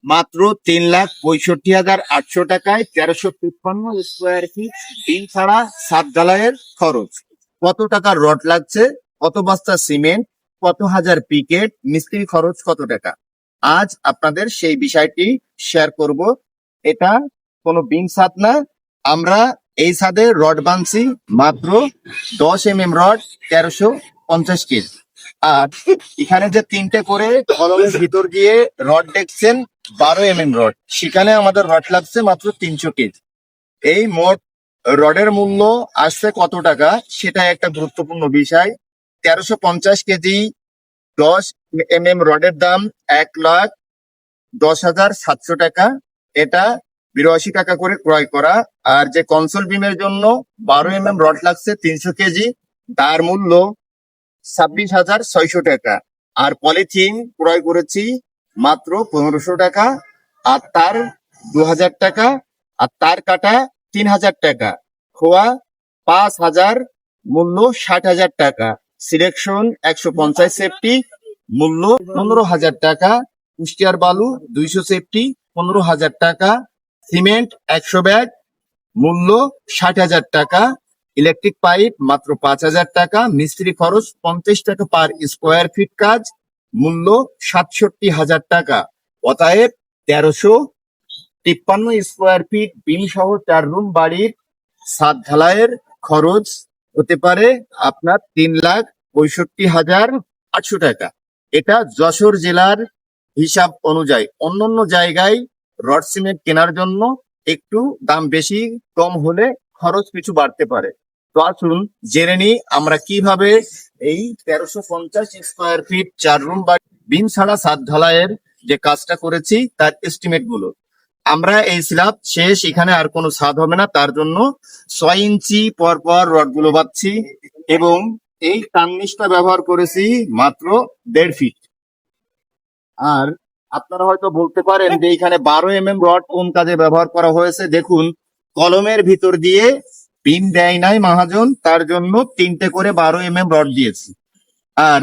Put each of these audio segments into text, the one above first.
মাত্র ৩,৬৫,৮০০ টাকায় ১৩৫৩ square feet tin ছাড়া ছাদ ঢালাইয়ের খরচ। কত টাকার রড লাগছে, কত বস্তা সিমেন্ট, কত হাজার পিকেট, মিস্ত্রি খরচ কত টাকা, আজ আপনাদের সেই বিষয়টি শেয়ার করব। এটা কোনো বিম ছাদ না, আমরা এই ছাদে রড বানছি মাত্র 10 mm রড, ১৩৫০ কেজি। আর এখানে যে তিনটে করে কলমের ভিতর দিয়ে রড দেখছেন, 12 mm রড, সেখানে আমাদের রড লাগছে মাত্র 300 কেজি। এই মোট রডের মূল্য আসছে কত টাকা, সেটা একটা গুরুত্বপূর্ণ বিষয়। ১৩৫০ কেজি 10 mm রডের দাম ১,১০,৭০০ টাকা। এটা ৮২ টাকা করে ক্রয় করা। আর যে কনসোল বিমের জন্য 12 mm রড লাগছে 300 কেজি, তার মূল্য ২৬,৬০০ টাকা। আর পলিথিন ক্রয় করেছি মাত্র ১৫০০ টাকা, আর তার ২,০০০ টাকা, আর তার কাটা ৩,০০০ টাকা, খোয়া ৫,০০০, মূল্য ৬০,০০০ টাকা। সিলেকশন ১৫০ সেফটি, মূল্য ১৫,০০০ টাকা। কুষ্টিয়ার বালু ২০০ সেফটি, ১৫,০০০ টাকা। সিমেন্ট ১০০ ব্যাগ, মূল্য ৬০,০০০ টাকা। ইলেকট্রিক পাইপ মাত্র ৫,০০০ টাকা। মিস্ত্রি খরচ ৫০ টাকা পার স্কোয়ার ফিট কাজ, মূল্য ৬৭,০০০ টাকা। অতএব ১৩৫৩ স্কোয়ার ফিট বিম সহ 4 রুম বাড়ির ছাদ ঢালাইয়ের খরচ হতে পারে আপনার ৩,৬৫,৮০০ টাকা। এটা যশোর জেলার হিসাব অনুযায়ী। অন্যান্য জায়গায় রড সিমেন্ট কেনার জন্য একটু দাম বেশি কম হলে খরচ কিছু বাড়তে পারে। তো আসুন জেনে নিই আমরা কিভাবে এই ১৩৫০ স্কোয়ার ফিট 4 রুম বাড়ি বিম ছাড়া ছাদ ঢালাইয়ের যে কাজটা করেছি তার এস্টিমেট গুলো। আমরা এই স্ল্যাব শেষ, এখানে আর কোনো ছাদ হবে না, তার জন্য ৬ ইঞ্চি পর পর রড গুলো বাঁধছি এবং এই কার্নিশটা ব্যবহার করেছি মাত্র ১.৫ ফিট। আর আপনারা হয়তো বলতে পারেন যে এখানে 12 mm রড কোন কাজে ব্যবহার করা হয়েছে। দেখুন, কলমের ভিতর দিয়ে পিন দেয় নাই মহাজন, তার জন্য 3টে করে 12 mm রড দিয়েছি। আর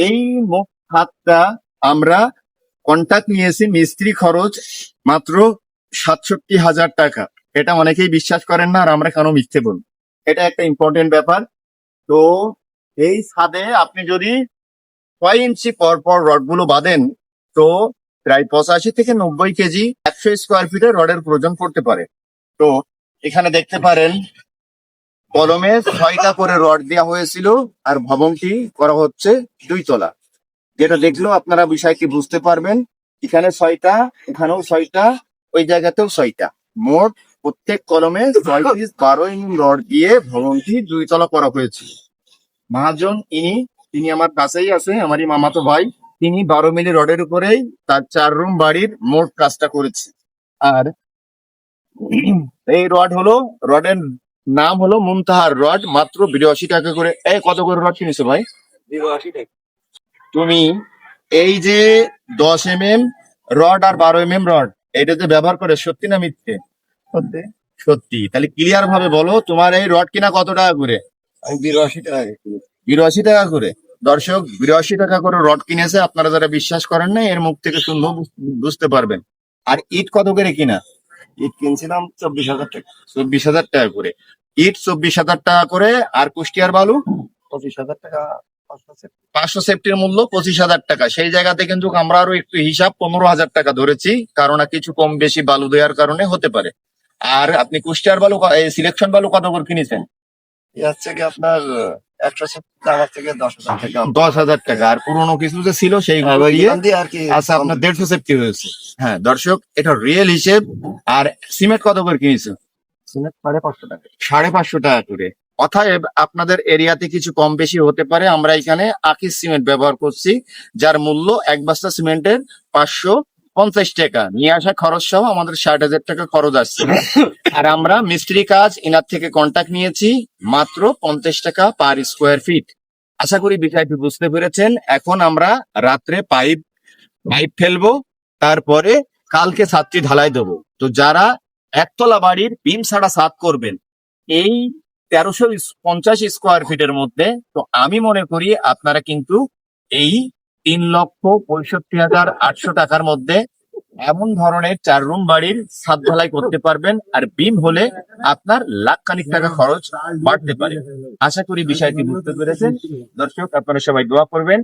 এই মোট হাতটা আমরা কন্ট্রাক্ট নিয়েছি, মিস্ত্রি খরচ মাত্র ৬৭,০০০ টাকা। এটা অনেকেই বিশ্বাস করেন না, আর আমরা কেন মিথ্যে বলবো, এটা একটা ইম্পর্টেন্ট ব্যাপার। তো এই ছাদে আপনি যদি ৬ ইঞ্চি পর পর রড গুলো বাঁধেন, তো প্রায় ৮৫ থেকে ৯০ কেজি ১০০ স্কোয়ার ফিটের রডের প্রয়োজন পড়তে পারে। তো এখানে দেখতে পারেন কলমে ৬টা করে রড দেওয়া হয়েছিল, আর ভবনটি করা হচ্ছে 2 তলা। যেটা দেখলেও আপনারা বিষয়টি বুঝতে পারবেন। এখানে 6টা, এখানেও 6টা, ওই জায়গাতেও 6টা, মোট প্রত্যেক কলমে 6 পিস 12 mm রড দিয়ে ভবনটি 2 তলা করা হয়েছে। মহাজন তিনি আমার কাছেই আছে, আমারই মামাতো ভাই। তিনি 12 মিলি রডের উপরেই তার 4 রুম বাড়ির মোট কাজটা করেছে। আর এই রডের নাম হলো মুনতাহার রড, মাত্র ৮২ টাকা করে। এই কত করে রড কিনেছো ভাই? ৮২ টাকা। তুমি এই যে 10 mm রড আর 12 mm রড, এটা যে ব্যবহার করে, সত্যি না মিথ্যে? সত্যি। সত্যি। তাহলে ক্লিয়ার ভাবে বলো, তোমার এই রড কিনা কত টাকা করে? আমি ৮২ টাকা। ৮২ টাকা করে। দর্শক ৮২ টাকা করে রড কিনেছে। আপনারা যারা বিশ্বাস করেন না, এর মুখ থেকে শুনলেও বুঝতে পারবেন। আর ইট কত করে কিনা? ইট কিনছিলাম ২৪,০০০ টাকা। ২৪,০০০ টাকা করে ইট, ২৪,০০০ টাকা করে। আর কুষ্টিয়ার বালু ২৫,০০০ টাকা। 500 সেফটির মূল্য ২৫,০০০ টাকা। সেই জায়গাতে কিন্তু আমরা আরো একটু হিসাব ১৫,০০০ টাকা ধরেছি, কারণ কিছু কম বেশি বালু দেওয়ার কারণে হতে পারে। আর আপনি কুষ্টিয়ার বালু, সিলেকশন বালু কত করে কিনেছেন? হচ্ছে কি আপনার ১০০ সেফটি আমার থেকে ১০,০০০ টাকা। ১০,০০০ টাকা। আর পুরোনো কিছু যে ছিল সেইগুলো দিয়ে আর কি, আচ্ছা আপনার ১৫০ সেফটি হয়েছে। হ্যাঁ দর্শক, এটা রিয়েল হিসেব। আর সিমেন্ট কত করে কিনেছো? সিমেন্ট ৫৫০ টাকা। ৫৫০ টাকা করে। অতএব আপনাদের এরিয়াতে কিছু কম বেশি হতে পারে। আমরা এখানে আকিস সিমেন্ট ব্যবহার করছি, যার মূল্য 1 বস্তা সিমেন্টের ৫৫০ টাকা। নিয়ে আসা খরচ সহ আমাদের ৬০,০০০ টাকা খরচ আসছে। আর আমরা মিস্ত্রি কাজ এনার থেকে কন্ট্যাক্ট নিয়েছি মাত্র ৫০ টাকা পার স্কোয়ার ফিট। আশা করি বিষয়টি বুঝতে পেরেছেন। এখন আমরা রাত্রে পাইপ ফেলবো, তারপরে কালকে ছাদটি ঢালাই দেবো। তো যারা একতলা বাড়ির বিম ছাড়া ছাদ করবেন এই ১৩৫০ স্কোয়ার ফিটের মধ্যে, তো আমি মনে করি আপনারা কিন্তু এই ৩,৬৫,৮০০ টাকার মধ্যে এমন ধরনের 4 রুম বাড়ির ছাদ ঢালাই করতে পারবেন, আর বিম হলে আপনার লাখ খানিক টাকা খরচ বাড়তে পারে। আশা করি বিষয়টি বুঝতে পেরেছেন। দর্শক, আপনারা সবাই দোয়া করবেন।